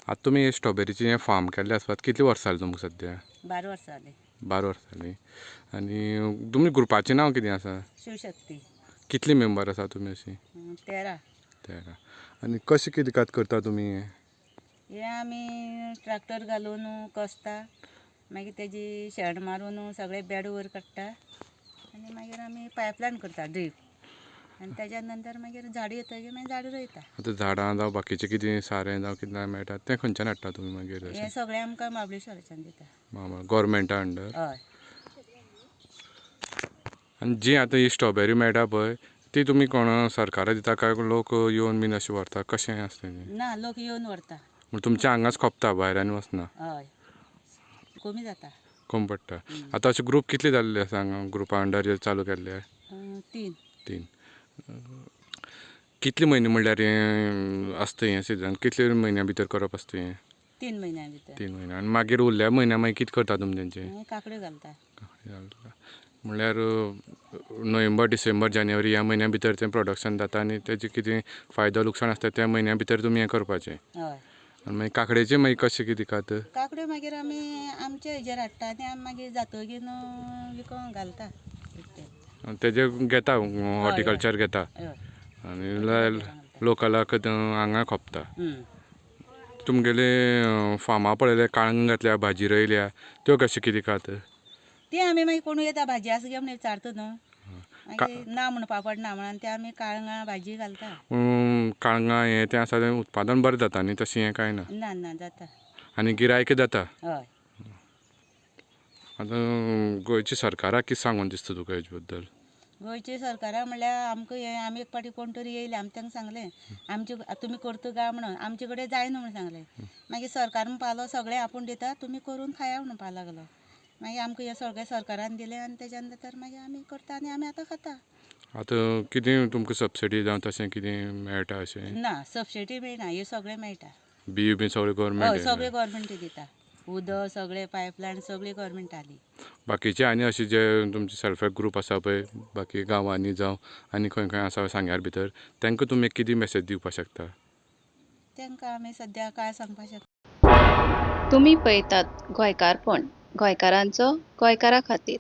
आता तुम्ही स्ट्रॉबेरीचे हे फार्म केल्ले आसतात कितली वर्सां जाली तुमकां सद्या? 12 वर्सां जाली. 12 वर्सां जाली. आनी तुमी ग्रुपाचें नांव कितें आसा? शिवशक्ती. कितली मेंबर आसा तुमी अशी? 13. 13. आनी कशें कितें करता तुमी हें? हे आमी ट्रॅक्टर घालून कसता, मागीर तेजी शेण मारून सगळे बेड वयर काडटा आनी मागीर आमी पायपलायन करता ड्रीप आनी तेज्या नंतर मागीर झाडां येतकीर मागीर झाडां रोयता. आतां झाडां जावं बाकीचें कितें सारें जावं कितें मेळटा तें खंयच्यान हाडटा तुमी मागीर? हें सगळें आमकां महाबळेश्वराच्यान दिता. गव्हर्मेंटा अंडर? हय. आनी जी आतां ही स्ट्रॉबेरी मेळटा पळय ती तुमी कोण सरकारा दिता काय लोक येवन बीन अशें व्हरता, कशें आसता तें? ना, लोक येवन व्हरता. म्हण तुमच्या हांगाच खोपता, भायर आनी वचना? हय, कमी जाता. कमी पडटा. आतां अशे ग्रूप कितले जाल्ले आसा हांगा ग्रुपा अंडर चालू केल्ले? 3. 3. कितले म्हयने म्हणल्यार हें आसता हें सिजन? कितले म्हयन्या भितर करप आसता हें? 3 म्हयन्या भितर. 3 म्हयने. आनी मागीर उरल्या म्हयन्या मागीर कितें करता तुमी तेंचें? काकड्यो घालता. म्हणल्यार नोव्हेंबर, डिसेंबर, जानेवारी ह्या म्हयन्या भितर तें प्रोडक्शन जाता आनी तेजें कितें फायदो लुकसाण आसता त्या म्हयन्या भितर तुमी हें करपाचें. हय. आनी मागीर काकडेचें मागीर कशें कितें दितात? काकड्यो मागीर आमी आमच्या हेजेर हाडटा आनी आमी मागीर जातकीर विकोंक घालता. तेजें घेता हॉर्टिकल्चर घेता आनी लोकलाक हांगा खोपता. तुमगेले फार्मा पळयले काळंग घातल्या, भाजी रोयल्या, त्यो कशें कितें दितात? ती आमी मागीर कोण येता भाजी आसा गे म्हण विचारता न्हू, मागीर ना म्हणपा पडना म्हणून ते आमी काळंगां भाजी घालता. काळंगां हें तें आसा तें उत्पादन बरें जाता न्ही, तशें हें कांय ना? ना ना, जाता. आनी गिरायक जाता? हय. आतां गोंयच्या सरकाराक कितें सांगून दिसता तुका हेजे बद्दल? गोंयच्या सरकाराक म्हणल्यार आमकां हें आमी एक पाटी कोण तरी येयले, आमी तांकां सांगलें आमचे तुमी करता काय म्हणून, आमचे कडेन जायना म्हणून सांगलें. मागीर सरकारान पालो सगळें आपूण दिता, तुमी करून खाया म्हणून पालो लागलो. मागीर आमकां हें सगळें सरकारान दिलें आनी तेज्या नंतर मागीर आमी करता आनी आमी आतां खाता. आतां कितें तुमकां सबसिडी जावं तशें कितें मेळटा अशें? ना, सबसिडी मेळना, हें सगळें मेळटा. बियो बी सगळें गव्हर्मेंट? हय, सगळें गव्हर्मेंट दिता. उदक सगळें पायपलायन सगळी गव्हर्मेंटाली. बाकीचे आनी अशें जे तुमचे सेल्फ हेल्प ग्रूप आसा पळय बाकी गांवांनी जावं आनी खंय खंय आसा सांग्यार भितर, तांकां तुमी कितें मॅसेज दिवपाक शकता? तांकां आमी सद्या कांय सांगपाक शकना. तुम्ही पळयतात गोंयकारपण, गोंयकारांचो गोंयकारा खातीर.